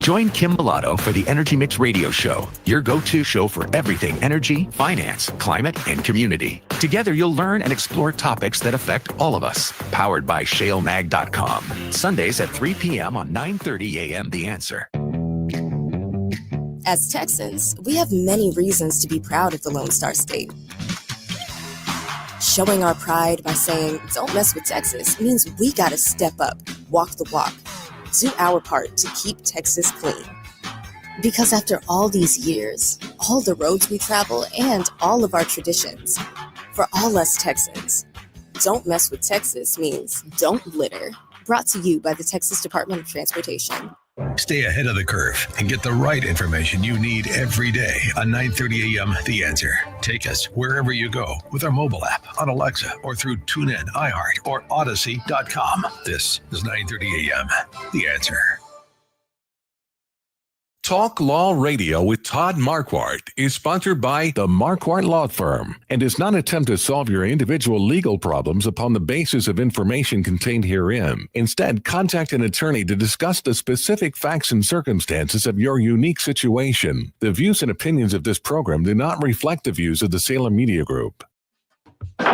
Join Kim Mulatto for the Energy Mix Radio Show, your go-to show for everything energy, finance, climate, and community. Together, you'll learn and explore topics that affect all of us. Powered by shalemag.com. Sundays at 3 p.m. on 9:30 a.m. The Answer. As Texans, we have many reasons to be proud of the Lone Star State. Showing our pride by saying, "Don't mess with Texas," means we gotta step up, walk the walk, do our part to keep Texas clean. Because after all these years, all the roads we travel, and all of our traditions, for all us Texans, "Don't mess with Texas" means don't litter. Brought to you by the Texas Department of Transportation. Stay ahead of the curve and get the right information you need every day on 9:30 a.m. The Answer. Take us wherever you go with our mobile app, on Alexa, or through TuneIn, iHeart, or Odyssey.com. This is 9:30 a.m. The Answer. Talk Law Radio with Todd Marquardt is sponsored by the Marquardt Law Firm and does not attempt to solve your individual legal problems upon the basis of information contained herein. Instead, contact an attorney to discuss the specific facts and circumstances of your unique situation. The views and opinions of this program do not reflect the views of the Salem Media Group. Order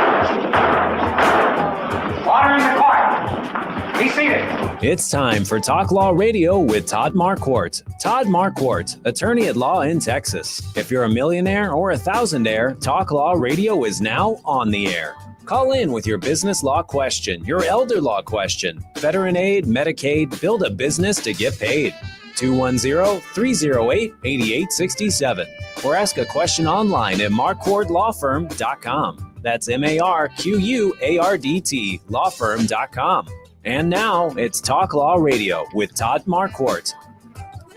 in the court. Be seated. It's time for Talk Law Radio with Todd Marquardt. Todd Marquardt, attorney at law in Texas. If you're a millionaire or a thousandaire, Talk Law Radio is now on the air. Call in with your business law question, your elder law question, veteran aid, Medicaid, build a business to get paid. 210-308-8867. Or ask a question online at marquardtlawfirm.com. That's MARQUARDT lawfirm.com. And now it's Talk Law Radio with Todd Marquardt.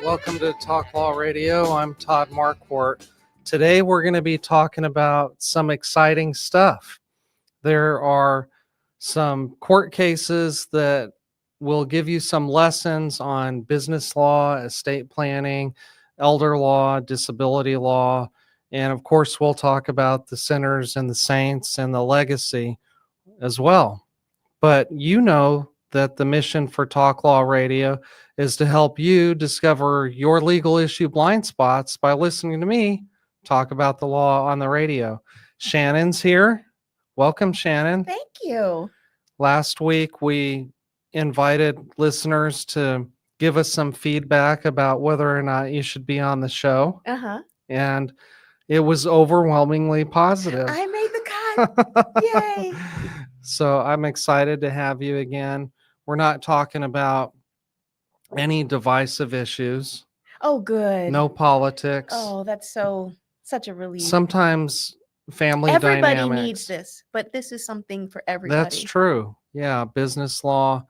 Welcome to Talk Law Radio. I'm Todd Marquardt. Today we're going to be talking about some exciting stuff. There are some court cases that will give you some lessons on business law, estate planning, elder law, disability law, and of course we'll talk about the sinners and the saints and the legacy as well. But you know that the mission for Talk Law Radio is to help you discover your legal issue blind spots by listening to me talk about the law on the radio. Shannon's here. Welcome, Shannon. Thank you. Last week, we invited listeners to give us some feedback about whether or not you should be on the show. And it was overwhelmingly positive. I made the cut. Yay. So I'm excited to have you again. We're not talking about any divisive issues. Oh, good. No politics. Oh, that's such a relief. Sometimes family Everybody dynamics. needs this, but this is something for everybody. That's true. Yeah, business law,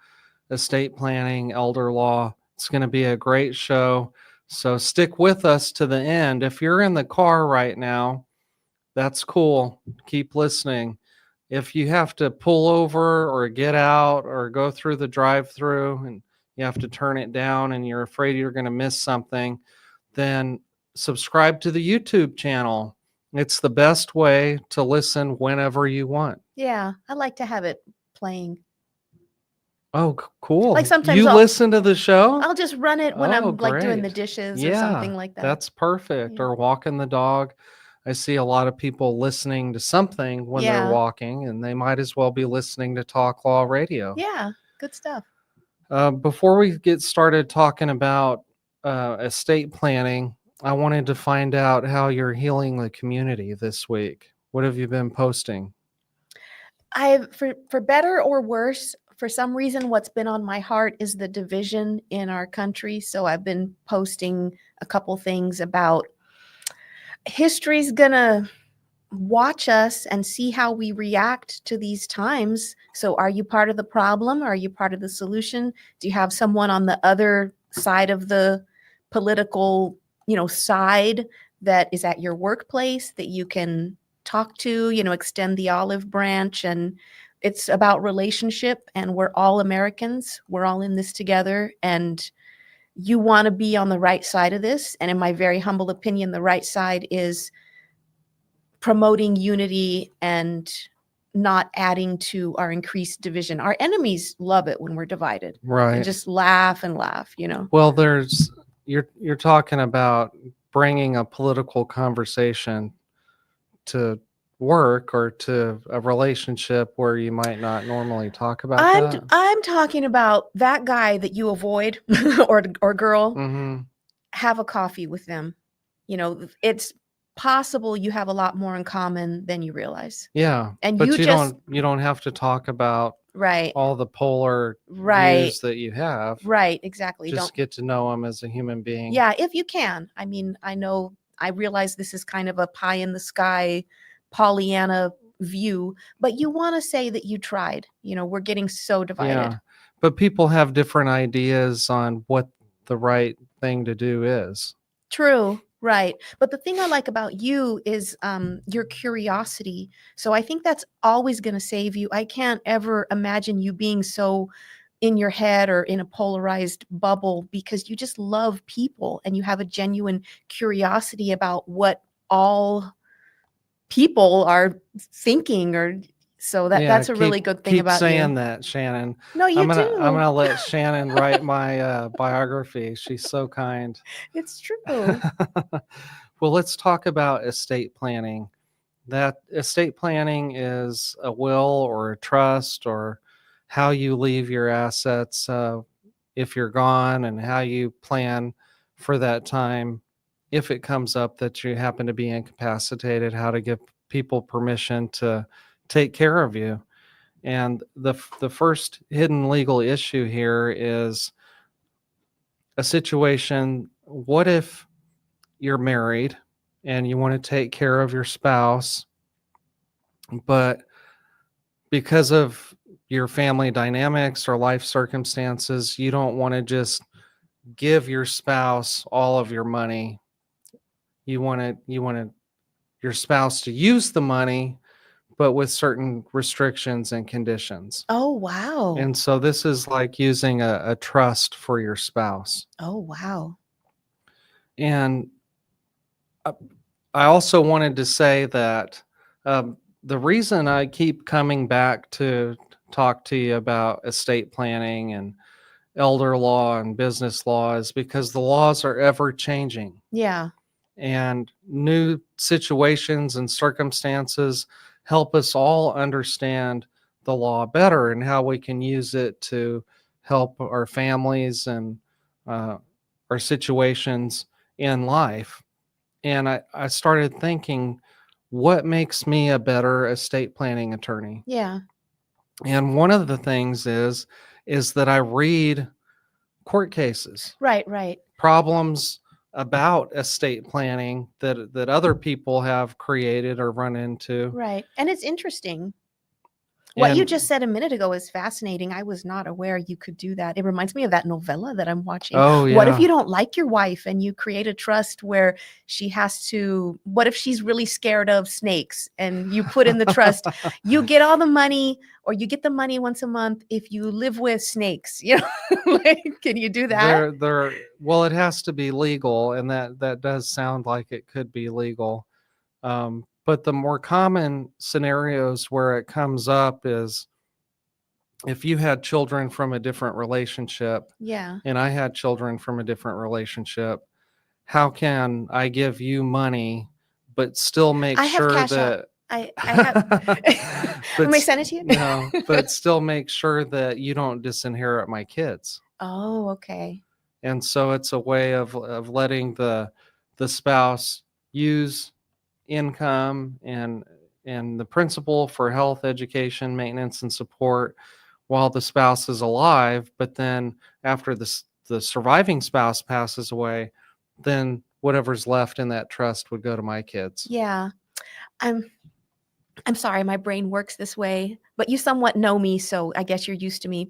estate planning, elder law. It's going to be a great show. So stick with us to the end. If you're in the car right now, that's cool. Keep listening. If you have to pull over or get out or go through the drive-through and you have to turn it down and you're afraid you're going to miss something, then subscribe to the YouTube channel. It's the best way to listen whenever you want. Yeah, I like to have it playing. Oh, cool. Like sometimes you listen to the show? I'll just run it when I'm like doing the great. dishes or something like that. That's perfect. Yeah. Or walking the dog. I see a lot of people listening to something when they're walking, and they might as well be listening to Talk Law Radio. Yeah, good stuff. Before we get started talking about estate planning, I wanted to find out how you're healing the community this week. What have you been posting? For better or worse, for some reason, what's been on my heart is the division in our country. So I've been posting a couple things about history's gonna watch us and see how we react to these times. So are you part of the problem? Are you part of the solution? Do you have someone on the other side of the political, side that is at your workplace that you can talk to, extend the olive branch? And it's about relationship, and we're all Americans. We're all in this together, and you want to be on the right side of this. And in my very humble opinion, the right side is promoting unity and not adding to our increased division. Our enemies love it when we're divided. Right. And just laugh and laugh, Well, there's, you're talking about bringing a political conversation to work or to a relationship where you might not normally talk about that. I'm talking about that guy that you avoid or girl. Mm-hmm. Have a coffee with them. It's possible you have a lot more in common than you realize. Yeah, And but you just you don't have to talk about right, all the polar right, views that you have. right, exactly. Just get to know them as a human being. Yeah, if you can. I mean, I realize this is kind of a pie in the sky, Pollyanna view, but you want to say that you tried. We're getting so divided. Yeah, but people have different ideas on what the right thing to do is. True. Right. But the thing I like about you is your curiosity. So I think that's always going to save you. I can't ever imagine you being so in your head or in a polarized bubble, because you just love people and you have a genuine curiosity about what all people are thinking, or so that's a really good thing about you. Keep saying that, Shannon. No, you I'm do. gonna let Shannon write my biography. She's so kind. It's true. Well, let's talk about estate planning. That estate planning is a will or a trust, or how you leave your assets if you're gone, and how you plan for that time if it comes up that you happen to be incapacitated, how to give people permission to take care of you. And the first hidden legal issue here is a situation. What if you're married and you want to take care of your spouse, but because of your family dynamics or life circumstances, you don't want to just give your spouse all of your money. You want your spouse to use the money, but with certain restrictions and conditions. Oh, wow. And so this is like using a trust for your spouse. Oh, wow. And I also wanted to say that the reason I keep coming back to talk to you about estate planning and elder law and business law is because the laws are ever changing. Yeah. And new situations and circumstances help us all understand the law better and how we can use it to help our families and our situations in life. And I started thinking, what makes me a better estate planning attorney? Yeah. And one of the things is that I read court cases. Right. Problems about estate planning that other people have created or run into. Right. And it's interesting. What you just said a minute ago is fascinating. I was not aware you could do that. It reminds me of that novella that I'm watching. Oh, yeah. What if you don't like your wife and you create a trust where she has to, what if she's really scared of snakes and you put in the trust, you get all the money, or you get the money once a month if you live with snakes, like, can you do that? Well, it has to be legal, and that does sound like it could be legal. But the more common scenarios where it comes up is if you had children from a different relationship, Yeah. and I had children from a different relationship, how can I give you money but still make sure that I have. Let me send it to you. No, but still make sure that you don't disinherit my kids. Oh, okay. And so it's a way of letting the spouse use income and the principal for health, education, maintenance, and support while the spouse is alive. But then after the surviving spouse passes away, then whatever's left in that trust would go to my kids. Yeah. I'm sorry, my brain works this way, but you somewhat know me, so I guess you're used to me.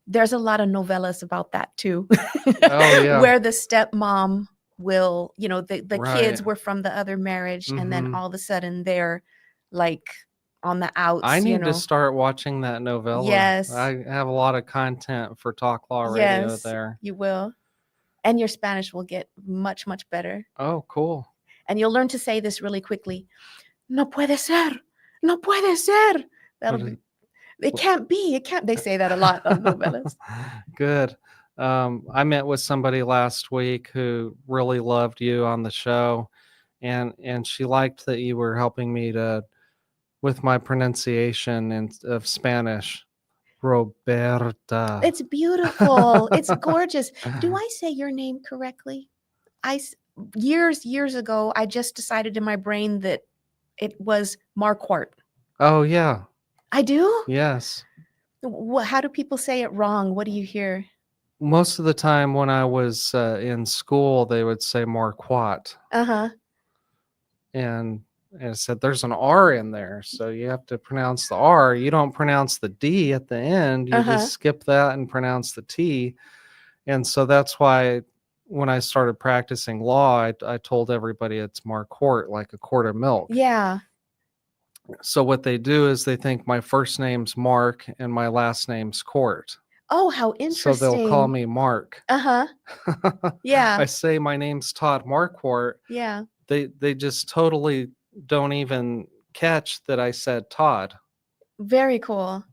There's a lot of novellas about that too. Oh, yeah. Where the stepmom will, the Right. kids were from the other marriage, and then all of a sudden they're like on the outs. I need to start watching that novella. Yes. I have a lot of content for Talk Law Radio there. You will. And your Spanish will get much, much better. Oh, cool. And you'll learn to say this really quickly. No puede ser. No puede ser. It can't be. It can't. They say that a lot on novellas. Good. I met with somebody last week who really loved you on the show, and she liked that you were helping me with my pronunciation of Spanish. Roberta. It's beautiful. It's gorgeous. Do I say your name correctly? Years ago, I just decided in my brain that it was Marquardt. Oh yeah. I do? Yes. How do people say it wrong? What do you hear? Most of the time when I was in school, they would say Marquardt, Uh-huh. and it said there's an R in there, so you have to pronounce the R. You don't pronounce the D at the end. You Uh-huh. just skip that and pronounce the T. And so that's why when I started practicing law, I told everybody it's Marquardt, like a quart of milk. Yeah. So what they do is they think my first name's Mark and my last name's Court. Oh, how interesting. So they'll call me Mark. Uh-huh. Yeah. I say my name's Todd Marquardt. Yeah. They just totally don't even catch that I said Todd. Very cool.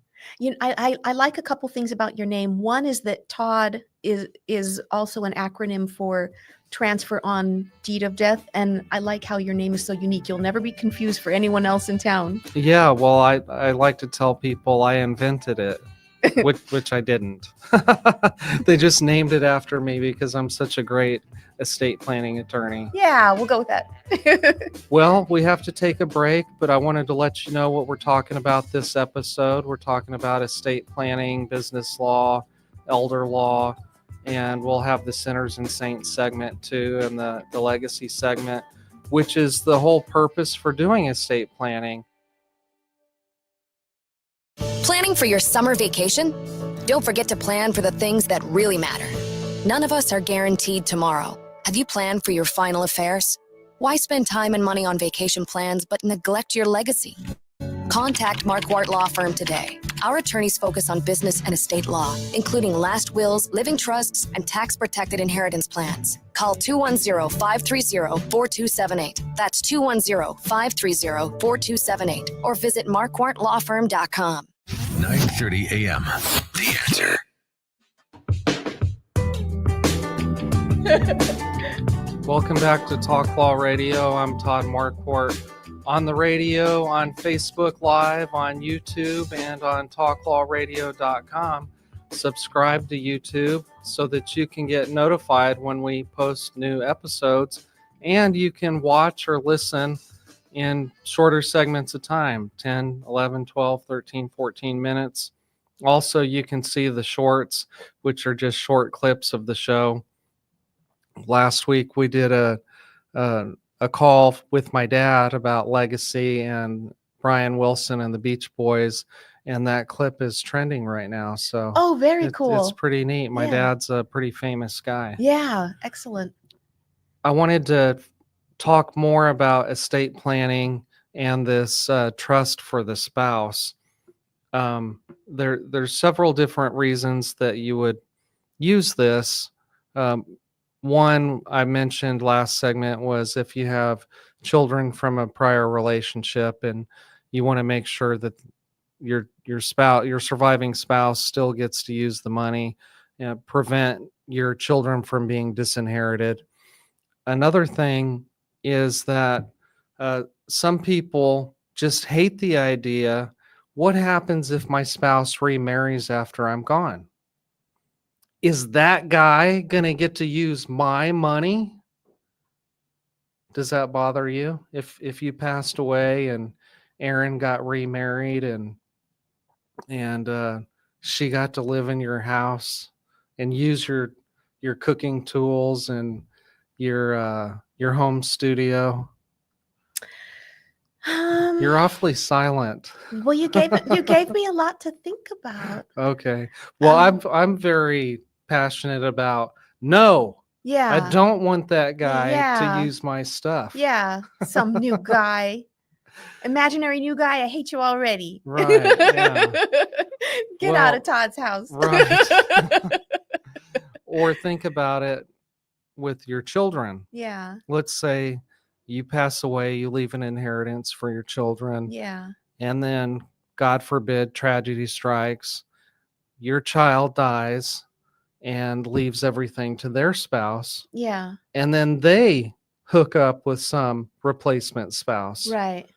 I like a couple things about your name. One is that Todd is also an acronym for transfer on deed of death, and I like how your name is so unique. You'll never be confused for anyone else in town. Yeah, well, I like to tell people I invented it, which I didn't. They just named it after me because I'm such a great estate planning attorney. Yeah, we'll go with that. Well, we have to take a break, but I wanted to let you know what we're talking about this episode. We're talking about estate planning, business law, elder law, and we'll have the Sinners and Saints segment too, and the legacy segment, which is the whole purpose for doing estate planning. Planning for your summer vacation? Don't forget to plan for the things that really matter. None of us are guaranteed tomorrow. Have you planned for your final affairs? Why spend time and money on vacation plans but neglect your legacy? Contact Marquardt Law Firm today. Our attorneys focus on business and estate law, including last wills, living trusts, and tax-protected inheritance plans. Call 210-530-4278. That's 210-530-4278. Or visit marquardtlawfirm.com. 9:30 a.m. The Answer. Welcome back to Talk Law Radio. I'm Todd Marquardt. On the radio, on Facebook Live, on YouTube, and on talklawradio.com. Subscribe to YouTube so that you can get notified when we post new episodes, and you can watch or listen in shorter segments of time, 10, 11, 12, 13, 14 minutes. Also, you can see the shorts, which are just short clips of the show. Last week, we did a call with my dad about legacy and Brian Wilson and the Beach Boys, and that clip is trending right now. So Oh, very cool. It's pretty neat. My Yeah. dad's a pretty famous guy. Yeah, excellent. I wanted to talk more about estate planning and this trust for the spouse. There's several different reasons that you would use this. One I mentioned last segment was if you have children from a prior relationship and you want to make sure that your surviving spouse still gets to use the money, prevent your children from being disinherited. Another thing is that some people just hate the idea, what happens if my spouse remarries after I'm gone? Is that guy going to get to use my money? Does that bother you? If you passed away and Erin got remarried and she got to live in your house and use your cooking tools and your home studio. You're awfully silent. Well, you gave me a lot to think about. Okay. Well, I'm very passionate about no. Yeah. I don't want that guy Yeah. to use my stuff. Yeah, some new guy. Imaginary new guy, I hate you already. Right. Yeah. Get out of Todd's house. Right. Or think about it with your children. Yeah. Let's say you pass away, you leave an inheritance for your children. Yeah. And then, God forbid, tragedy strikes. Your child dies. and leaves everything to their spouse, Yeah. and then they hook up with some replacement spouse. Right.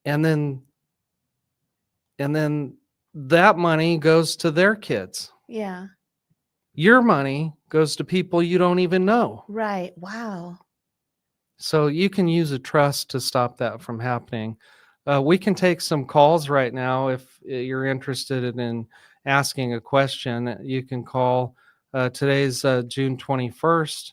And then that money goes to their kids. Yeah. Your money goes to people you don't even know. Right. Wow. So you can use a trust to stop that from happening. We can take some calls right now if you're interested in asking a question. You can call. Today's June 21st,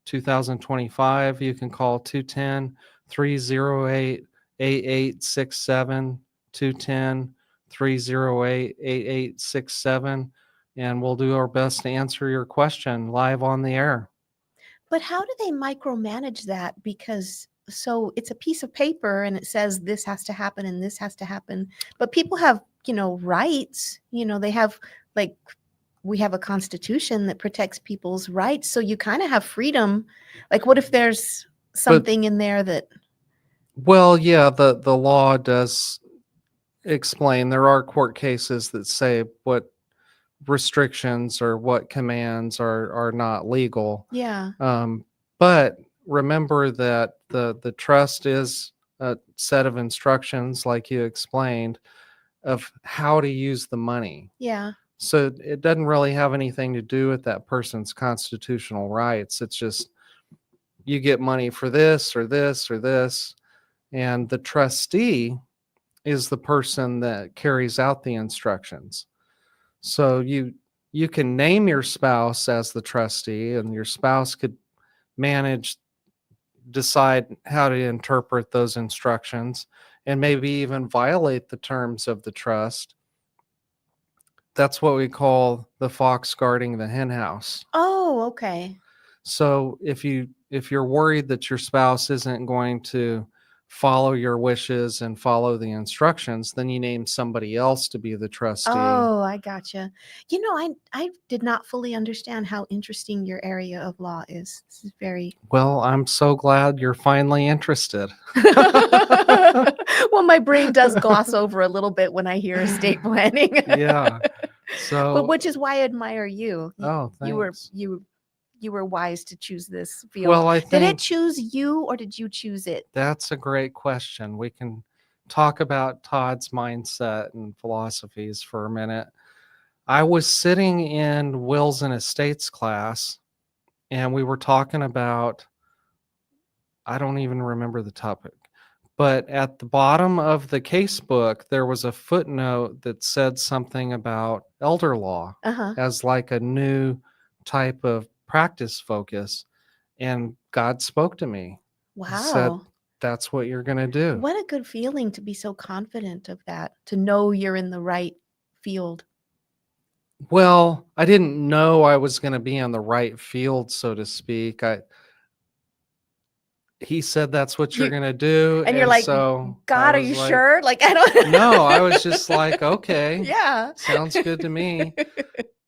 2025. You can call 210 308 8867, 210 308 8867, and we'll do our best to answer your question live on the air. But how do they micromanage that? Because so it's a piece of paper and it says this has to happen and this has to happen. But people have, rights. They have, like, we have a constitution that protects people's rights. So you kind of have freedom. Like, what if there's something in there that. Well, yeah, the law does explain. There are court cases that say what restrictions or what commands are not legal. Yeah. But remember that the trust is a set of instructions, like you explained, of how to use the money. Yeah. So it doesn't really have anything to do with that person's constitutional rights. It's just you get money for this or this or this. And the trustee is the person that carries out the instructions. So you can name your spouse as the trustee, and your spouse could decide how to interpret those instructions and maybe even violate the terms of the trust. That's what we call the fox guarding the hen house. Oh, okay. So if you're worried that your spouse isn't going to follow your wishes and follow the instructions, then you name somebody else to be the trustee. Oh, I gotcha. I did not fully understand how interesting your area of law is. This is very Well, I'm so glad you're finally interested. well, my brain does gloss over a little bit when I hear estate planning. Yeah. So But which is why I admire you. Oh, thanks. You were wise to choose this field. Well, I Did it think choose you or did you choose it? that's a great question. We can talk about Todd's mindset and philosophies for a minute. I was sitting in wills and estates class, and we were talking about, I don't even remember the topic, but at the bottom of the case book, there was a footnote that said something about elder law Uh-huh. as like a new type of practice focus. And God spoke to me. He said, Wow. that's what you're going to do. What a good feeling to be so confident of that, to know you're in the right field. Well, I didn't know I was going to be on the right field, so to speak. He said that's what you're going to do. And you're like, so God, I are you was like, sure? Like, I don't No, I was just like, okay. Yeah. Sounds good to me.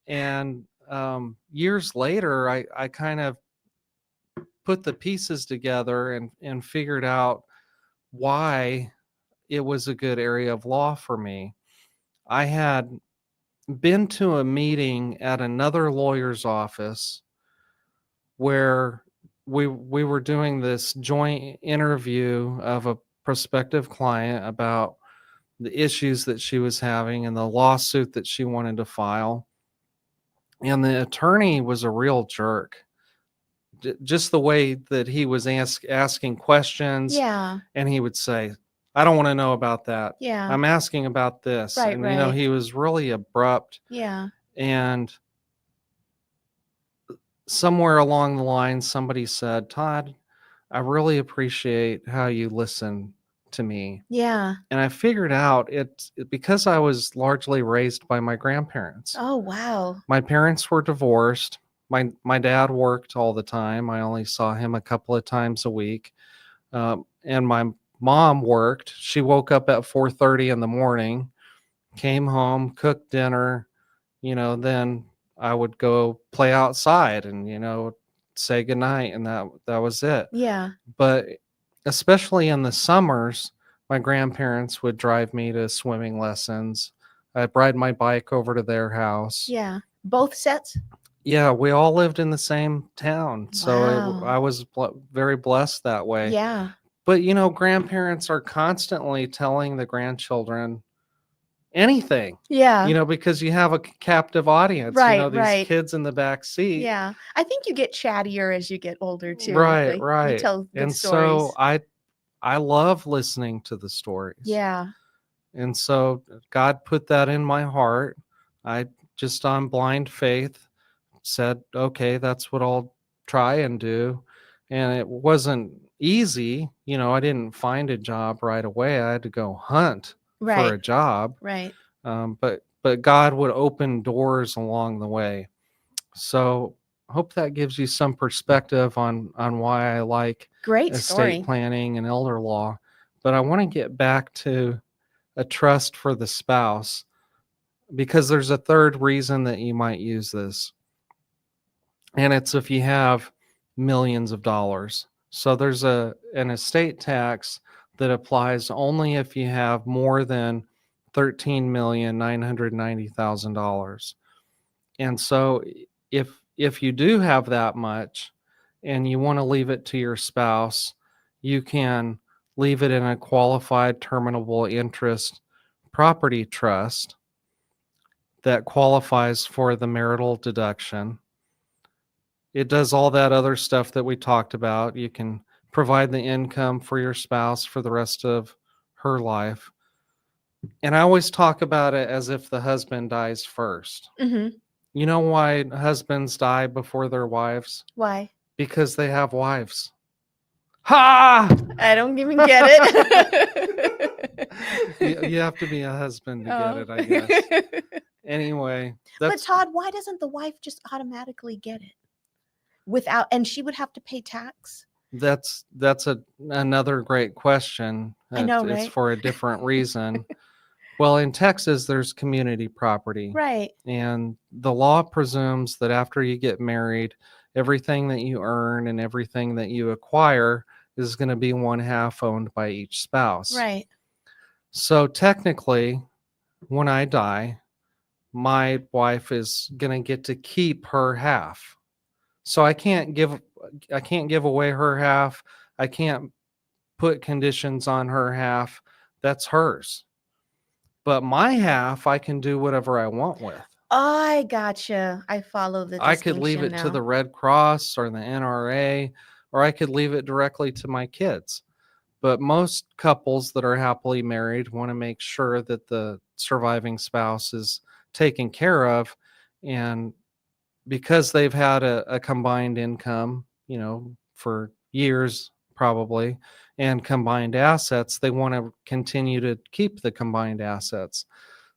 And years later, I kind of put the pieces together and figured out why it was a good area of law for me. I had been to a meeting at another lawyer's office where we were doing this joint interview of a prospective client about the issues that she was having and the lawsuit that she wanted to file. And the attorney was a real jerk. Just the way that he was asking questions. Yeah. And he would say, I don't want to know about that. Yeah. I'm asking about this. Right, and, right. he was really abrupt. Yeah. And somewhere along the line, somebody said, Todd, I really appreciate how you listen to me. Yeah. And I figured out it's because I was largely raised by my grandparents. Oh, wow. My parents were divorced. My dad worked all the time. I only saw him a couple of times a week. And my mom worked. She woke up at 4:30 in the morning, came home, cooked dinner, then I would go play outside and, say goodnight. And that was it. Yeah. But especially in the summers, my grandparents would drive me to swimming lessons. I'd ride my bike over to their house. Yeah. Both sets? Yeah, we all lived in the same town. So Wow. I was very blessed that way. Yeah. But, grandparents are constantly telling the grandchildren anything, Yeah. because you have a captive audience, Right, these right. kids in the back seat. Yeah. I think you get chattier as you get older too. Right, You right. tell good And stories. so I love listening to the stories. Yeah. And so God put that in my heart. I just on blind faith said, okay, that's what I'll try and do. And it wasn't easy. I didn't find a job right away. I had to go hunt for Right. a job. Right. But God would open doors along the way. So I hope that gives you some perspective on why I like Great estate story. planning and elder law. But I want to get back to a trust for the spouse, because there's a third reason that you might use this. And it's if you have millions of dollars. So there's an estate tax that applies only if you have more than $13,990,000. And so if you do have that much and you want to leave it to your spouse, you can leave it in a qualified terminable interest property trust that qualifies for the marital deduction. It does all that other stuff that we talked about. You can provide the income for your spouse for the rest of her life. And I always talk about it as if the husband dies first. Mm-hmm. You know why husbands die before their wives? Why? Because they have wives. Ha! I don't even get it. You have to be a husband to get it, I guess. Anyway, but Todd, why doesn't the wife just automatically get it and she would have to pay tax? That's another great question. I know, right? It's for a different reason. Well, in Texas, there's community property. Right. And the law presumes that after you get married, everything that you earn and everything that you acquire is going to be one half owned by each spouse. Right. So technically, when I die, my wife is going to get to keep her half. So I can't give away her half. I can't put conditions on her half. That's hers. But my half, I can do whatever I want with. I gotcha. I follow the distinction. I could leave it to the Red Cross or the NRA, or I could leave it directly to my kids. But most couples that are happily married want to make sure that the surviving spouse is taken care of. And because they've had a combined income, for years probably, and combined assets, they want to continue to keep the combined assets.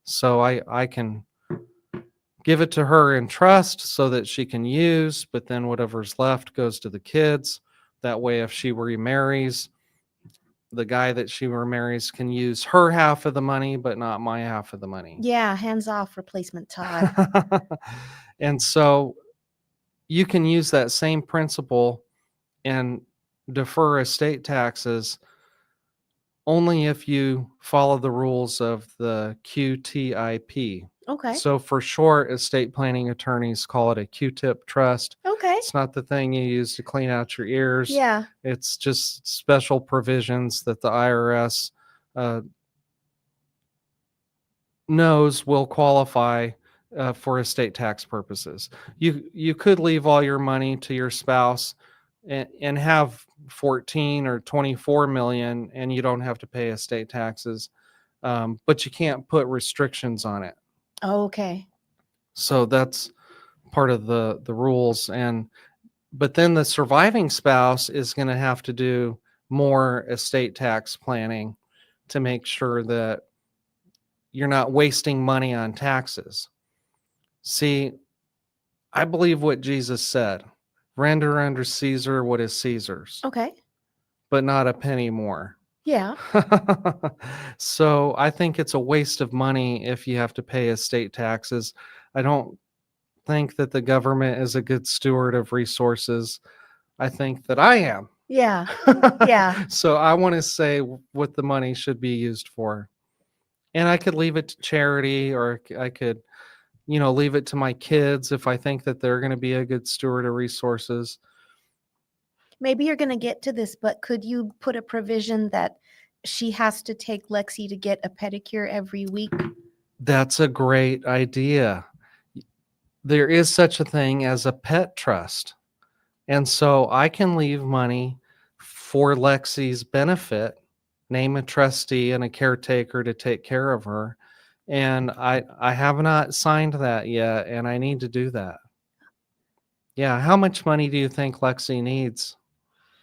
So I can give it to her in trust so that she can use, but then whatever's left goes to the kids. That way, if she remarries, the guy that she remarries can use her half of the money, but not my half of the money. Yeah, hands off replacement Todd. And so you can use that same principle and defer estate taxes only if you follow the rules of the QTIP. Okay. So for short, estate planning attorneys call it a Q-tip trust. Okay. It's not the thing you use to clean out your ears. Yeah. It's just special provisions that the IRS knows will qualify for estate tax purposes. You could leave all your money to your spouse and have 14 or 24 million, and you don't have to pay estate taxes, but you can't put restrictions on it. Okay. So that's part of the rules. But then the surviving spouse is going to have to do more estate tax planning to make sure that you're not wasting money on taxes. See, I believe what Jesus said: render unto Caesar what is Caesar's. Okay. But not a penny more. Yeah. So I think it's a waste of money if you have to pay estate taxes. I don't think that the government is a good steward of resources. I think that I am. Yeah. Yeah. So I want to say what the money should be used for. And I could leave it to charity, or I could leave it to my kids if I think that they're going to be a good steward of resources. Maybe you're going to get to this, but could you put a provision that she has to take Lexi to get a pedicure every week? That's a great idea. There is such a thing as a pet trust. And so I can leave money for Lexi's benefit, name a trustee and a caretaker to take care of her. And I have not signed that yet, and I need to do that. Yeah. How much money do you think Lexi needs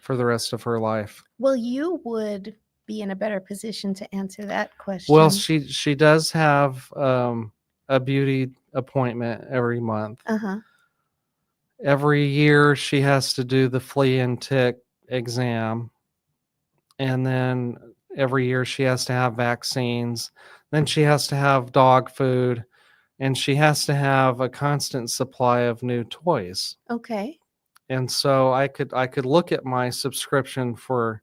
for the rest of her life? Well, you would be in a better position to answer that question. Well, she does have a beauty appointment every month. Uh-huh. Every year she has to do the flea and tick exam. And then every year she has to have vaccines. Then she has to have dog food. And she has to have a constant supply of new toys. Okay. And so I could look at my subscription for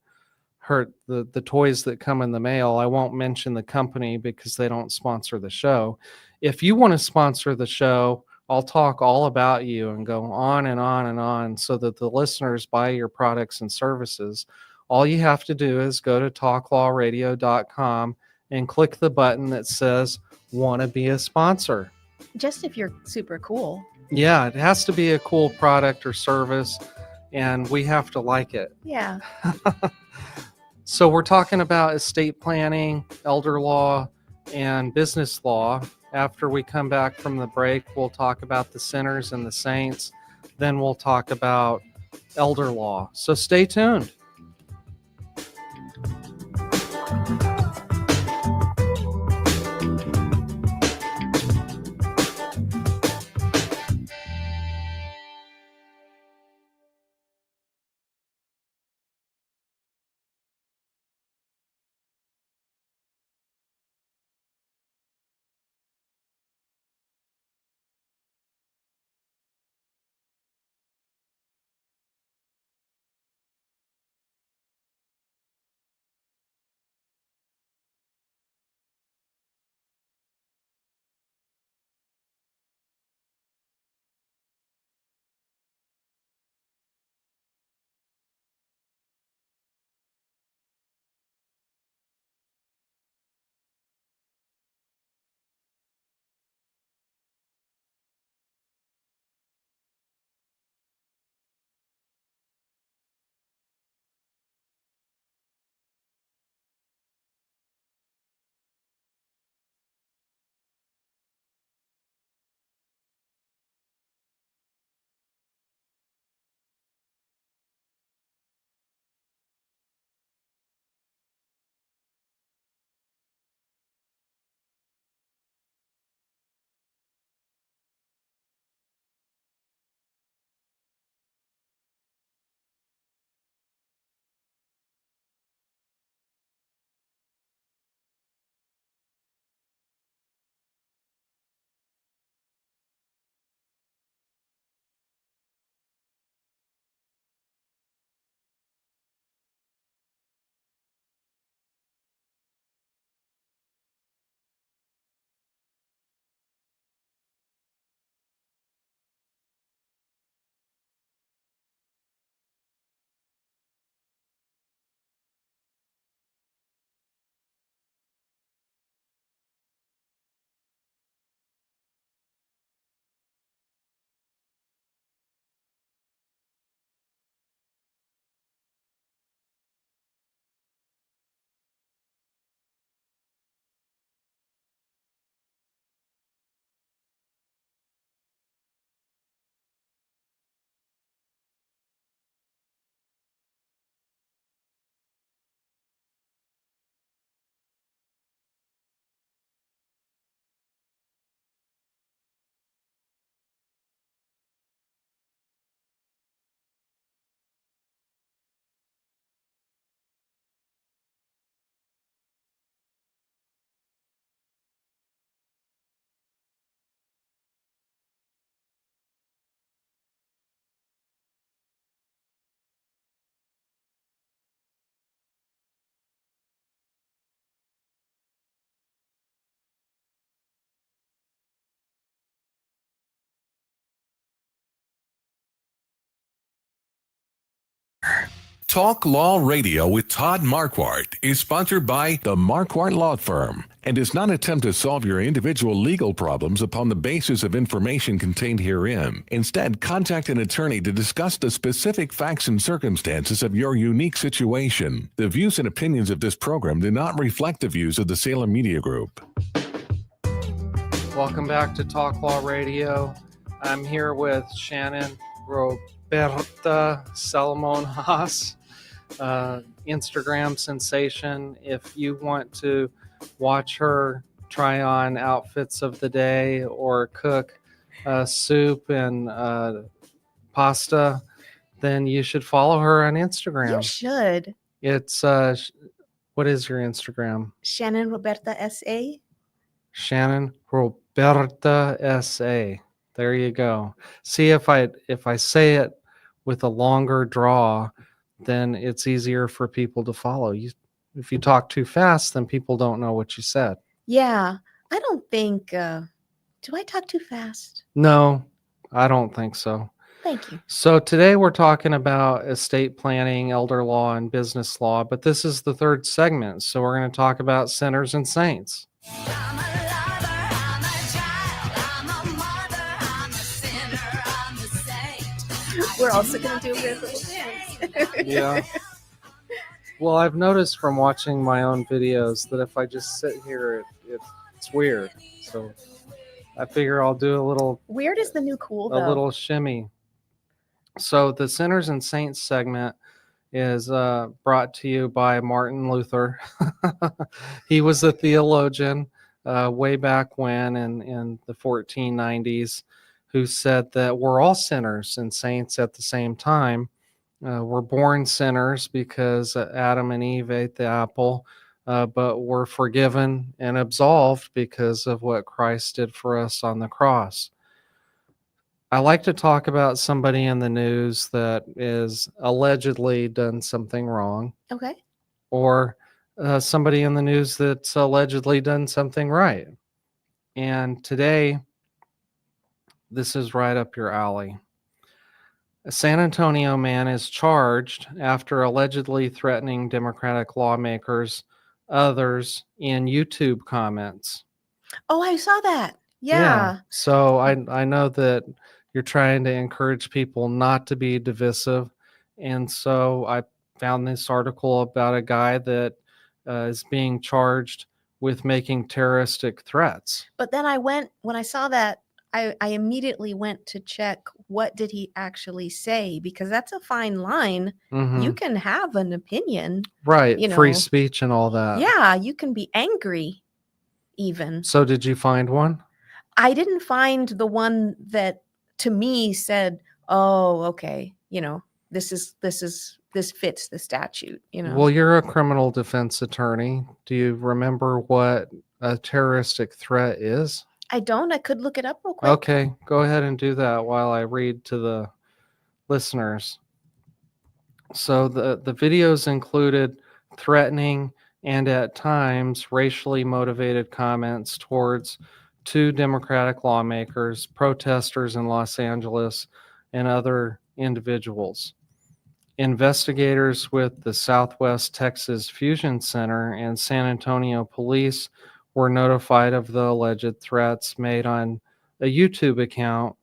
the toys that come in the mail. I won't mention the company because they don't sponsor the show. If you want to sponsor the show, I'll talk all about you and go on and on and on so that the listeners buy your products and services. All you have to do is go to talklawradio.com and click the button that says want to be a sponsor. Just if you're super cool. Yeah, it has to be a cool product or service, and we have to like it. Yeah. So we're talking about estate planning, elder law, and business law. After we come back from the break, we'll talk about the sinners and the saints. Then we'll talk about elder law. So stay tuned. Talk Law Radio with Todd Marquardt is sponsored by the Marquardt Law Firm and does not attempt to solve your individual legal problems upon the basis of information contained herein. Instead, contact an attorney to discuss the specific facts and circumstances of your unique situation. The views and opinions of this program do not reflect the views of the Salem Media Group. Welcome back to Talk Law Radio. I'm here with Shannon Roberta Salmon-Haas, Instagram sensation. If you want to watch her try on outfits of the day or cook soup and pasta, then you should follow her on Instagram. You should. It's what is your Instagram? Shannon Roberta SA. Shannon Roberta SA. There you go. See, if I say it with a longer draw, then it's easier for people to follow. If you talk too fast, then people don't know what you said. Yeah, I don't think. Do I talk too fast? No, I don't think so. Thank you. So today we're talking about estate planning, elder law, and business law, but this is the third segment. So we're going to talk about sinners and saints. We're also going to do a little dance. Yeah. Well, I've noticed from watching my own videos that if I just sit here, it's weird. So I figure I'll do a little Weird is the new cool, though. a little shimmy. So the Sinners and Saints segment is brought to you by Martin Luther. He was a theologian way back when in the 1490s who said that we're all sinners and saints at the same time. We're born sinners because Adam and Eve ate the apple, but we're forgiven and absolved because of what Christ did for us on the cross. I like to talk about somebody in the news that is allegedly done something wrong, Okay. or somebody in the news that's allegedly done something right. And today, this is right up your alley. A San Antonio man is charged after allegedly threatening Democratic lawmakers, others in YouTube comments. Oh, I saw that. Yeah. So I know that you're trying to encourage people not to be divisive. And so I found this article about a guy that is being charged with making terroristic threats. But then when I saw that, I immediately went to check what did he actually say, because that's a fine line. Mhm. You can have an opinion. Right. you Free know. speech and all that. Yeah, you can be angry even. So did you find one? I didn't find the one that to me said, "Oh, okay, this fits the statute." Well, you're a criminal defense attorney. Do you remember what a terroristic threat is? I don't. I could look it up real quick. Okay, go ahead and do that while I read to the listeners. So the videos included threatening and at times racially motivated comments towards two Democratic lawmakers, protesters in Los Angeles, and other individuals. Investigators with the Southwest Texas Fusion Center and San Antonio police were notified of the alleged threats made on a YouTube account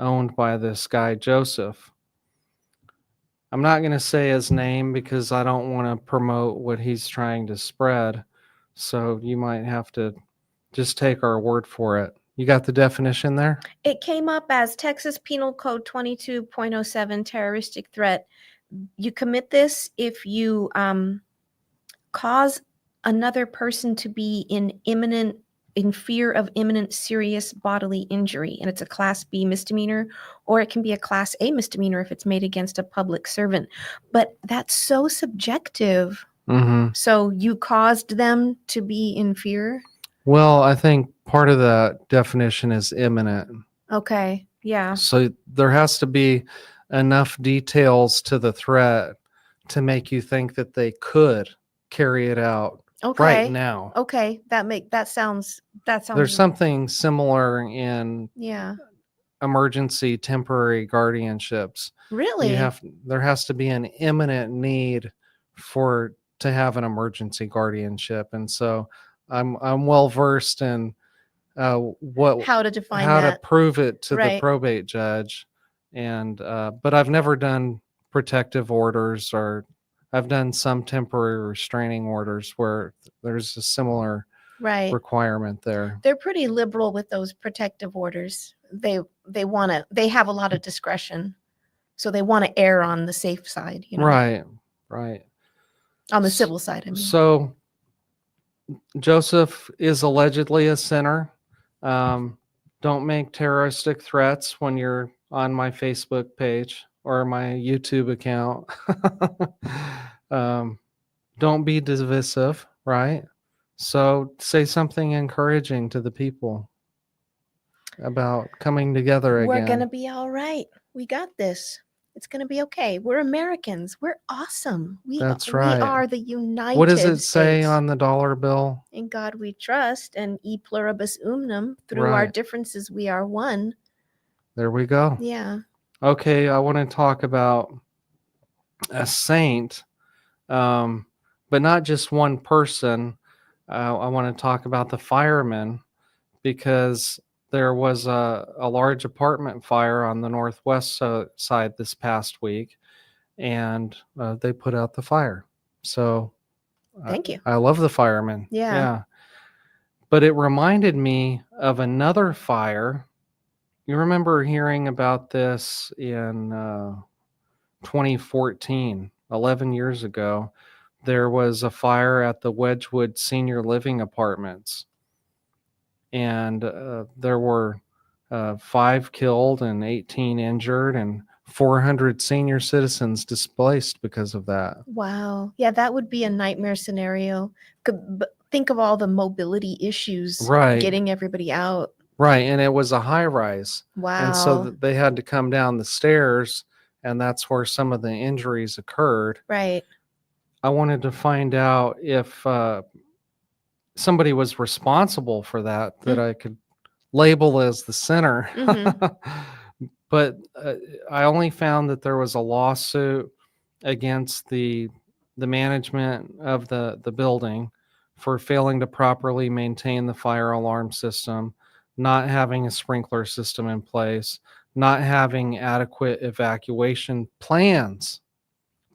owned by this guy, Joseph. I'm not going to say his name because I don't want to promote what he's trying to spread. So you might have to just take our word for it. You got the definition there? It came up as Texas Penal Code 22.07 terroristic threat. You commit this if you cause another person to be in fear of imminent serious bodily injury, and it's a Class B misdemeanor, or it can be a Class A misdemeanor if it's made against a public servant. But that's so subjective. Mm-hmm. So you caused them to be in fear? Well, I think part of that definition is imminent. Okay, yeah. So there has to be enough details to the threat to make you think that they could carry it out right now. Okay, that sounds There's something similar in yeah. emergency temporary guardianships. Really? There has to be an imminent need to have an emergency guardianship, and so I'm well versed in How to define how to that. prove it to the Right. probate judge, and but I've never done protective orders, or I've done some temporary restraining orders where there's a similar Right. requirement there. They're pretty liberal with those protective orders. They have a lot of discretion. So they want to err on the safe side, Right. On the civil side, I mean. So Joseph is allegedly a sinner. Don't make terroristic threats when you're on my Facebook page or my YouTube account. Don't be divisive, right? So say something encouraging to the people about coming together again. We're going to be all right. We got this. It's going to be okay. We're Americans. We're awesome. That's right. We are the United What does it say States. on the dollar bill? In God we trust, and e pluribus unum. Through our Right. differences, we are one. There we go. Yeah. Okay, I want to talk about a saint, but not just one person. I want to talk about the firemen, because there was a large apartment fire on the northwest side this past week, and they put out the fire. So Thank you. I love the firemen. Yeah. But it reminded me of another fire. You remember hearing about this in 2014, 11 years ago. There was a fire at the Wedgwood Senior Living Apartments, and there were 5 killed and 18 injured, and 400 senior citizens displaced because of that. Wow. Yeah, that would be a nightmare scenario. But think of all the mobility issues Right. getting everybody out. Right, and it was a high rise. Wow. And so they had to come down the stairs, and that's where some of the injuries occurred. Right. I wanted to find out if somebody was responsible for that I could label as the sinner. But I only found that there was a lawsuit against the management of the building for failing to properly maintain the fire alarm system, not having a sprinkler system in place, not having adequate evacuation plans.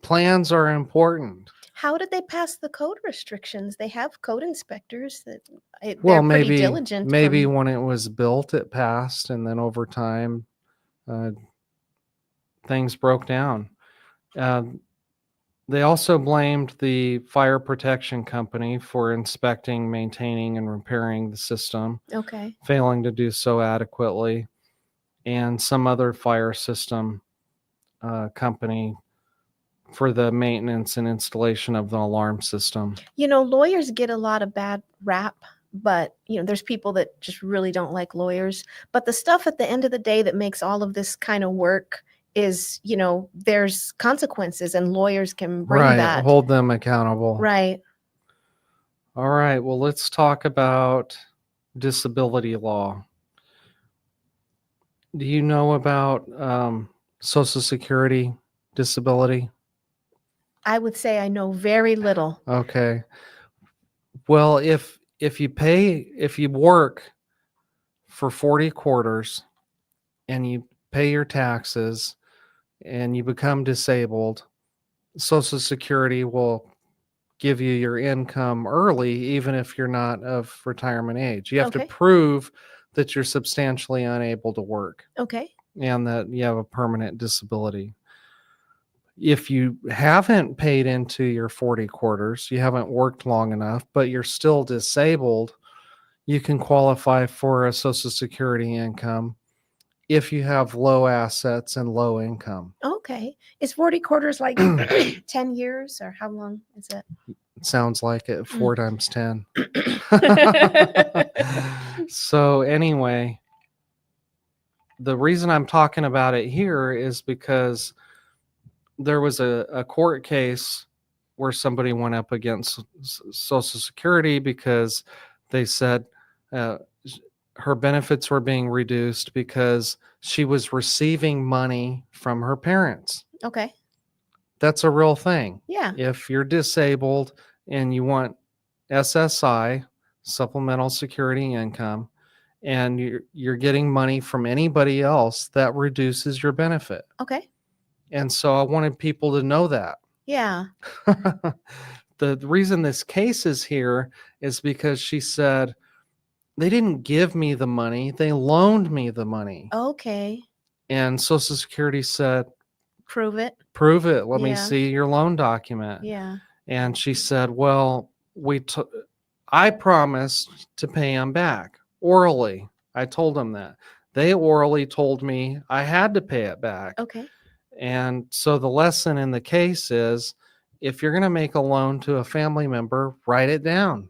Plans are important. How did they pass the code restrictions? They have code inspectors that they're Well, pretty maybe diligent. when it was built, it passed, and then over time, things broke down. They also blamed the fire protection company for inspecting, maintaining, and repairing the system, Okay. failing to do so adequately, and some other fire system company for the maintenance and installation of the alarm system. Lawyers get a lot of bad rap, but there's people that just really don't like lawyers. But the stuff at the end of the day that makes all of this kind of work is, there's consequences, and lawyers can bring that. Hold them accountable. Right. All right. Well, let's talk about disability law. Do you know about Social Security disability? I would say I know very little. Okay. Well, if you work for 40 quarters and you pay your taxes and you become disabled, Social Security will give you your income early, even if you're not of retirement age. You have to Okay. prove that you're substantially unable to work Okay. and that you have a permanent disability. If you haven't paid into your 40 quarters, you haven't worked long enough, but you're still disabled, you can qualify for a Social Security income if you have low assets and low income. Okay. Is 40 quarters like 10 years, or how long is it? It sounds like it. 4 times 10. So anyway, the reason I'm talking about it here is because there was a court case where somebody went up against Social Security because they said her benefits were being reduced because she was receiving money from her parents. Okay. That's a real thing. Yeah. If you're disabled and you want SSI, supplemental security income, and you're getting money from anybody else, that reduces your benefit. Okay. And so I wanted people to know that. Yeah. The reason this case is here is because she said, they didn't give me the money, they loaned me the money. Okay. And Social Security said, Prove it. prove it. Let me Yeah. see your loan document. Yeah. And she said, well, I promised to pay him back orally. I told them that. They orally told me I had to pay it back. Okay. And so the lesson in the case is, if you're going to make a loan to a family member, write it down.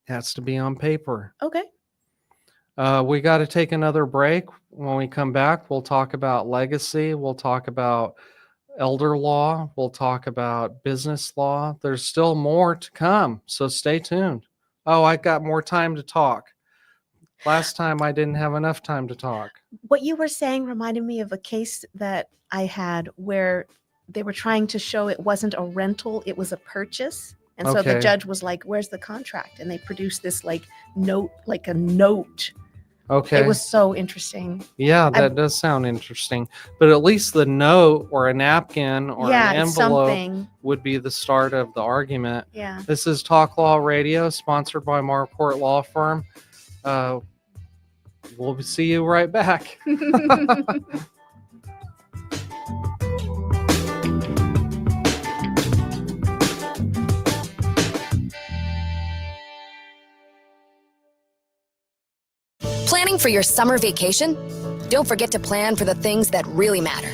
It has to be on paper. Okay. We got to take another break. When we come back, we'll talk about legacy. We'll talk about elder law. We'll talk about business law. There's still more to come, so stay tuned. Oh, I got more time to talk. Last time I didn't have enough time to talk. What you were saying reminded me of a case that I had where they were trying to show it wasn't a rental, it was a purchase. And so the Okay. judge was like, where's the contract? And they produced this like note, like a note. Okay. It was so interesting. Yeah, that does sound interesting. But at least the note or a napkin or Yeah, an it's envelope something. would be the start of the argument. Yeah. This is Talk Law Radio, sponsored by Marquardt Law Firm. We'll see you right back. Planning for your summer vacation? Don't forget to plan for the things that really matter.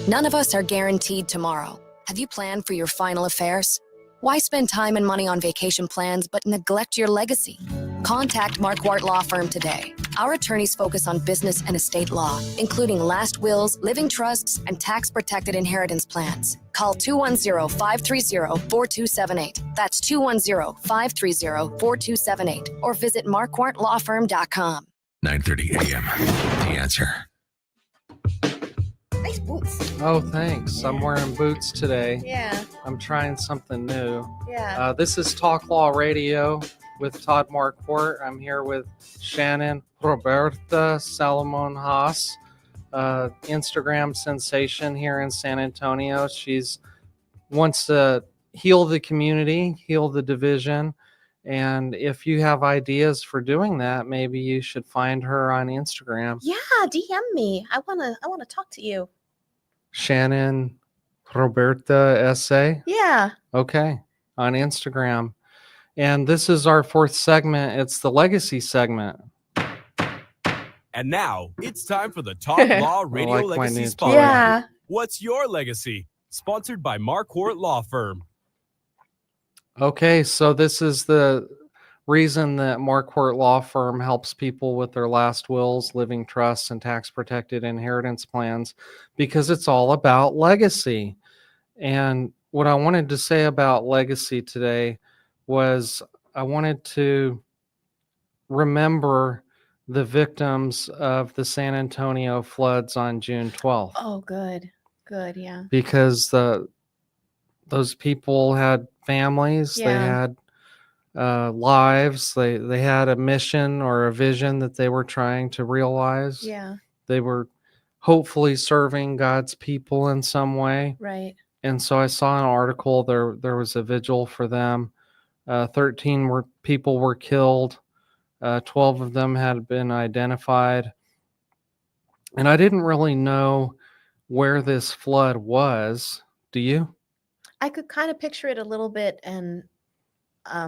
None of us are guaranteed tomorrow. Have you planned for your final affairs? Why spend time and money on vacation plans but neglect your legacy? Contact Marquardt Law Firm today. Our attorneys focus on business and estate law, including last wills, living trusts, and tax-protected inheritance plans. Call 210-530-4278. That's 210-530-4278. Or visit marquardtlawfirm.com. 9:30 a.m. The Answer. Nice boots. Oh, thanks. I'm wearing boots today. Yeah. I'm trying something new. Yeah. This is Talk Law Radio with Todd Marquardt. I'm here with Shannon Roberta Salmon-Haas, Instagram sensation here in San Antonio. She's wants to heal the community, heal the division. And if you have ideas for doing that, maybe you should find her on Instagram. Yeah, DM me. I wanna talk to you. Shannon Roberta SA. Yeah. Okay, on Instagram. And this is our fourth segment. It's the legacy segment. And now it's time for the Talk Law Radio like my Legacy new Spotlight. Yeah. What's your legacy? Sponsored by Marquardt Law Firm. Okay, so this is the reason that Marquardt Law Firm helps people with their last wills, living trusts, and tax-protected inheritance plans, because it's all about legacy. And what I wanted to say about legacy today was I wanted to remember the victims of the San Antonio floods on June 12th. Oh, good. Good, yeah. Because those people had families, they Yeah. had lives, they had a mission or a vision that they were trying to realize. Yeah. They were hopefully serving God's people in some way. Right. And so I saw an article, there was a vigil for them. 13 people were killed. 12 of them had been identified. And I didn't really know where this flood was. Do you? I could kind of picture it a little bit, and I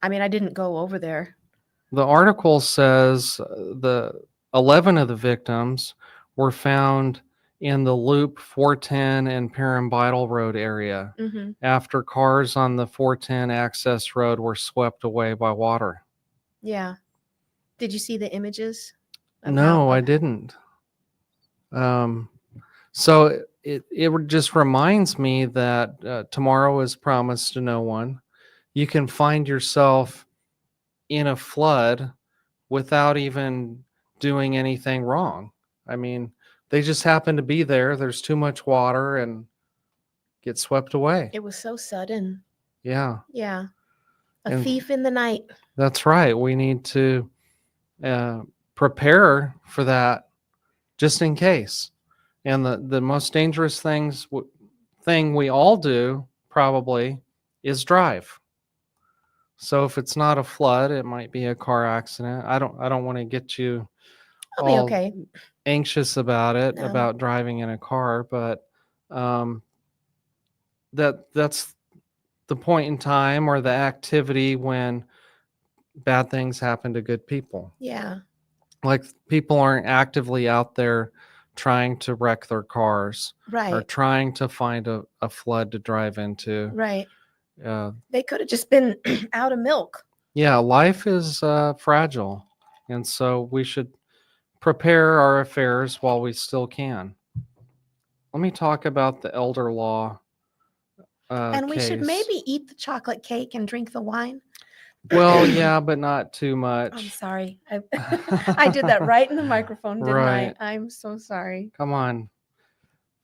mean, I didn't go over there. The article says the 11 of the victims were found in the Loop 410 and Parambital Road area Mm-hmm. after cars on the 410 access road were swept away by water. Yeah. Did you see the images? of No, how- I didn't. So it just reminds me that tomorrow is promised to no one. You can find yourself in a flood without even doing anything wrong. I mean, they just happen to be there. There's too much water and get swept away. It was so sudden. Yeah, Yeah. A And- thief in the night. that's right. We need to prepare for that just in case. And the most dangerous thing we all do probably is drive. So if it's not a flood, it might be a car accident. I don't want to get you I'll be all okay. anxious about it, No. about driving in a car, but that's the point in time or the activity when bad things happen to good people. Yeah. Like people aren't actively out there trying to wreck their cars or Right. trying to find a flood to drive into. Right. Uh, They could have just been out of milk. yeah, life is fragile. And so we should prepare our affairs while we still can. Let me talk about the elder law And we should case. maybe eat the chocolate cake and drink the wine. Well, yeah, but not too I'm much. sorry. I did that right in the microphone, didn't Right. I? I'm so sorry. Come on.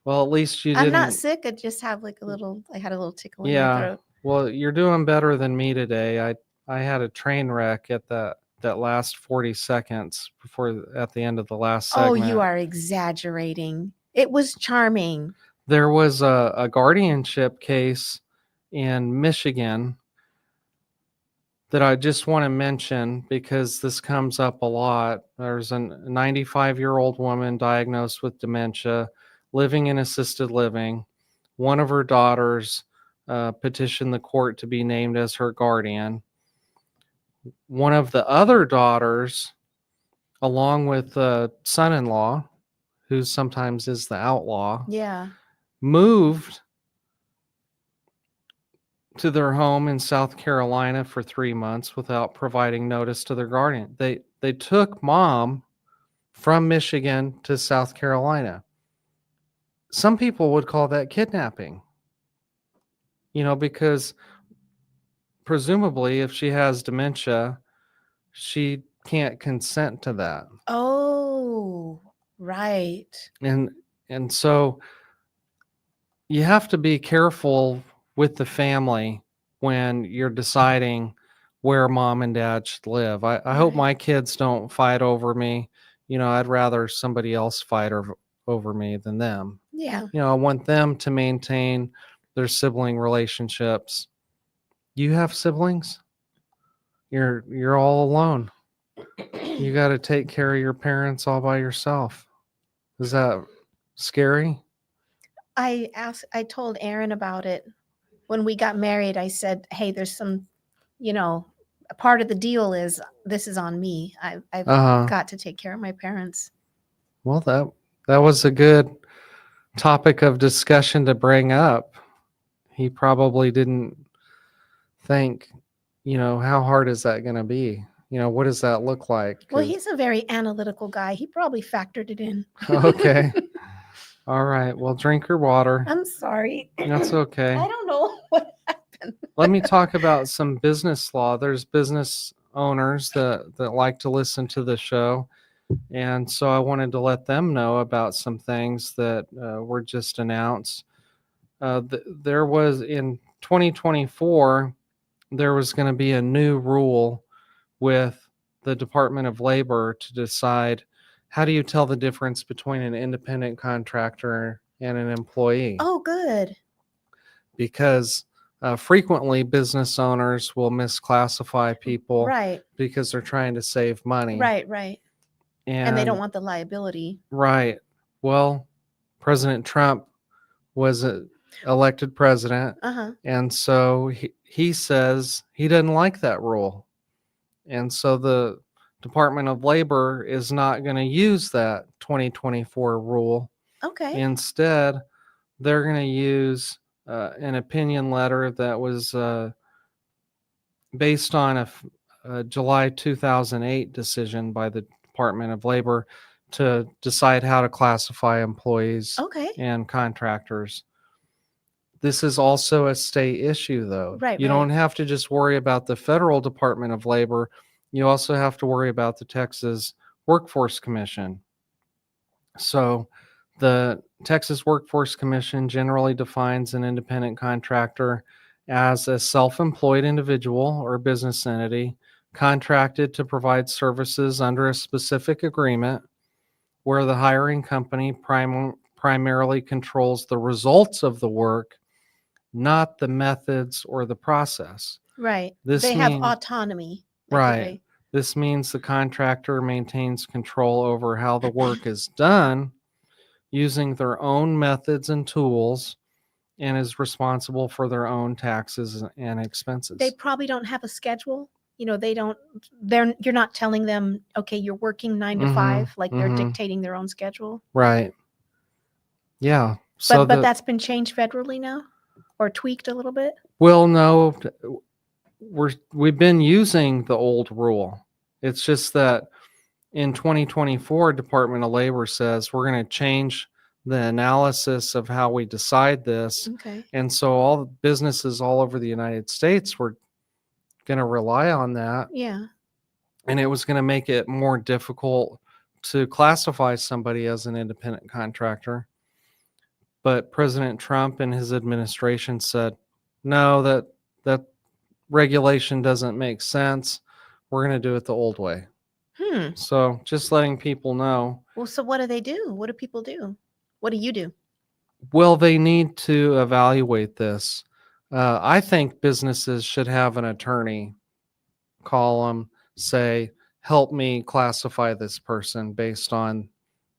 Well, at least you I'm didn't. not sick. I just have like I had a little tickle in my Yeah. throat. Well, you're doing better than me today. I had a train wreck at that last 40 seconds at the end of the last Oh, segment. you are exaggerating. It was charming. There was a guardianship case in Michigan that I just want to mention because this comes up a lot. There's a 95-year-old woman diagnosed with dementia, living in assisted living. One of her daughters petitioned the court to be named as her guardian. One of the other daughters, along with the son-in-law, who sometimes is the outlaw, Yeah. moved to their home in South Carolina for 3 months without providing notice to their guardian. They took mom from Michigan to South Carolina. Some people would call that kidnapping. Because presumably if she has dementia, she can't consent to that. Oh, right. And so you have to be careful with the family when you're deciding where mom and dad should live. I hope Right. my kids don't fight over me. I'd rather somebody else fight over me than them. Yeah. I want them to maintain their sibling relationships. You have siblings? You're all alone. You got to take care of your parents all by yourself. Is that scary? I told Aaron about it when we got married. I said, hey, there's some, a part of the deal is this is on me. I've got to take care of my parents. Well, that was a good topic of discussion to bring up. He probably didn't think, how hard is that going to be? What does that look like? Well, he's a very analytical guy. He probably factored it in. Okay. All right. Well, drink your water. I'm sorry. That's okay. I don't know what happened. Let me talk about some business law. There's business owners that like to listen to the show. And so I wanted to let them know about some things that were just announced. There was in 2024, there was going to be a new rule with the Department of Labor to decide how do you tell the difference between an independent contractor and an employee. Oh, good. Because frequently business owners will misclassify people Right. because they're trying to save money. Right. And they don't want the liability. Right. Well, President Trump was elected president. Uh-huh. And so he says he doesn't like that rule. And so the Department of Labor is not going to use that 2024 rule. Okay. Instead, they're going to use an opinion letter that was based on a July 2008 decision by the Department of Labor to decide how to classify employees Okay. and contractors. This is also a state issue, though. Right, You right. don't have to just worry about the federal Department of Labor. You also have to worry about the Texas Workforce Commission. So the Texas Workforce Commission generally defines an independent contractor as a self-employed individual or business entity contracted to provide services under a specific agreement where the hiring company primarily controls the results of the work, not the methods or the process. Right. This They have mean- autonomy. Right. This means the contractor maintains control over how the work is done using their own methods and tools and is responsible for their own taxes and expenses. They probably don't have a schedule. You're not telling them, okay, you're working 9 to 5, like they're dictating their own schedule. Right. Yeah. But that's been changed federally now or tweaked a little bit? Well, no, we've been using the old rule. It's just that in 2024, Department of Labor says we're going to change the analysis of how we decide this. Okay. And so all the businesses all over the United States were going to rely on that. Yeah. And it was going to make it more difficult to classify somebody as an independent contractor. But President Trump and his administration said, no, that regulation doesn't make sense. We're going to do it the old way. So just letting people know. Well, so what do they do? What do people do? What do you do? Well, they need to evaluate this. I think businesses should have an attorney call them, say, help me classify this person based on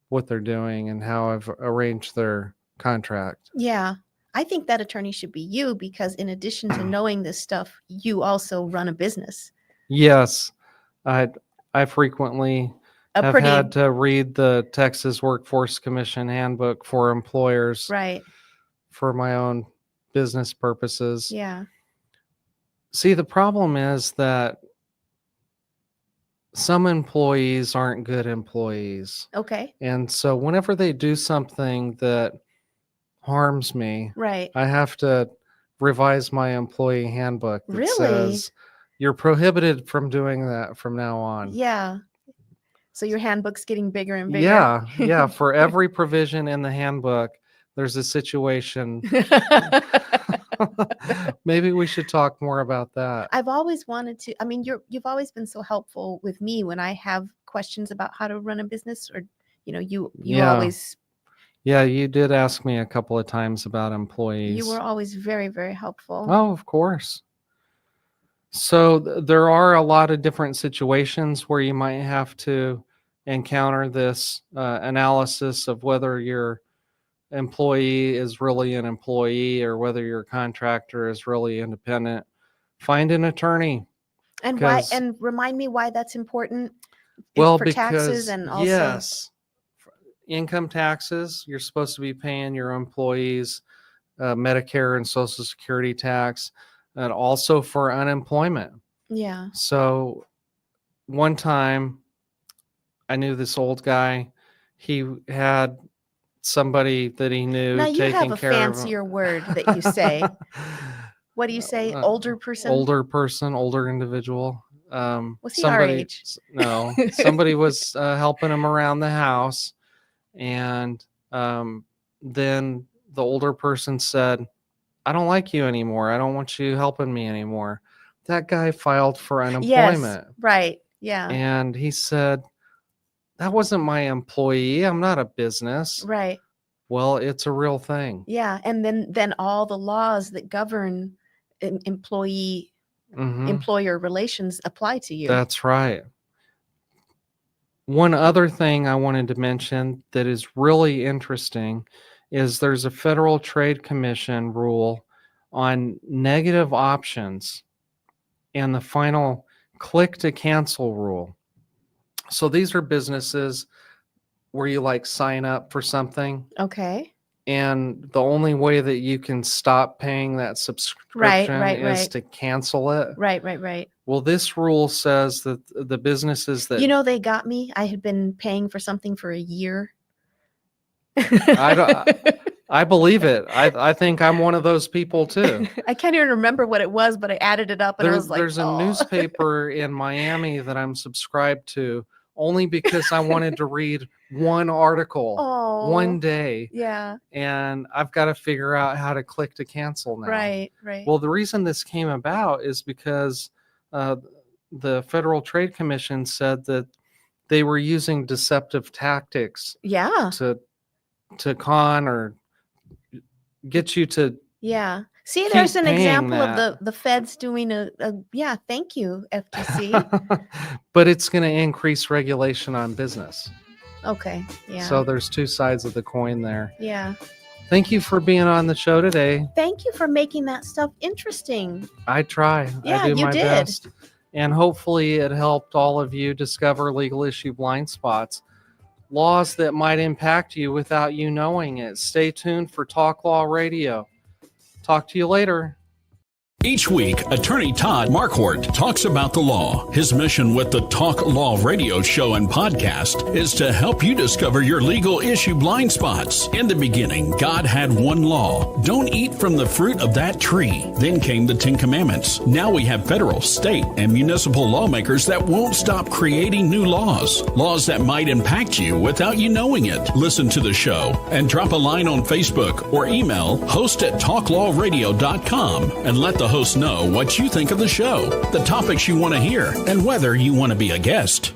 what they're doing and how I've arranged their contract. Yeah. I think that attorney should be you because in addition to knowing this stuff, you also run a business. Yes. I frequently have had to read the Texas Workforce Commission handbook for employers. Right. For my own business purposes. Yeah. See, the problem is that some employees aren't good employees. Okay. And so whenever they do something that harms me, right, I have to revise my employee handbook that Really? says you're prohibited from doing that from now on. Yeah. So your handbook's getting bigger and bigger. Yeah. For every provision in the handbook, there's a situation. Maybe we should talk more about that. I've always wanted to. I mean, you've always been so helpful with me when I have questions about how to run a business, or you always. Yeah, you did ask me a couple of times about employees. You were always very, very helpful. Oh, of course. So there are a lot of different situations where you might have to encounter this analysis of whether your employee is really an employee or whether your contractor is really independent. Find an attorney. And why? And remind me why that's important. Well, for taxes and also. Yes, income taxes. You're supposed to be paying your employees Medicare and Social Security tax, and also for unemployment. Yeah. So one time I knew this old guy. He had somebody that he knew now you taking have a care fancier word that you say. What do you say? Older person? Older individual. Was he our age? No, somebody was helping him around the house. And then the older person said, I don't like you anymore. I don't want you helping me anymore. That guy filed for unemployment. Yes, right. Yeah. And he said, that wasn't my employee. I'm not a business. Right. Well, it's a real thing. Yeah. And then all the laws that govern employer relations apply to you. That's right. One other thing I wanted to mention that is really interesting is there's a Federal Trade Commission rule on negative options and the final click to cancel rule. So these are businesses where you sign up for something. Okay. And the only way that you can stop paying that subscription is to cancel it. Right. Well, this rule says that the businesses that they got me. I had been paying for something for a year. I I believe it. I think I'm one of those people too. I can't even remember what it was, but I added it up and I was like, There's a "Oh." newspaper in Miami that I'm subscribed to only because I wanted to read one article one Oh, day, yeah, and I've got to figure out how to click to cancel now. right. Well, the reason this came about is because the Federal Trade Commission said that they were using deceptive tactics Yeah, to con or get you to yeah. See, keep there's an paying example that. of the feds doing yeah, thank you, FTC. But it's going to increase regulation on business. Okay, yeah. So there's two sides of the coin there. Yeah. Thank you for being on the show today. Thank you for making that stuff interesting. I try. Yeah, I do you my did. best. And hopefully it helped all of you discover legal issue blind spots, laws that might impact you without you knowing it. Stay tuned for Talk Law Radio. Talk to you later. Each week, attorney Todd Marquardt talks about the law. His mission with the Talk Law Radio show and podcast is to help you discover your legal issue blind spots. In the beginning, God had one law. Don't eat from the fruit of that tree. Then came the 10 Commandments. Now we have federal, state, and municipal lawmakers that won't stop creating new laws. Laws that might impact you without you knowing it. Listen to the show and drop a line on Facebook or email host@talklawradio.com and let the host know what you think of the show, the topics you want to hear, and whether you want to be a guest.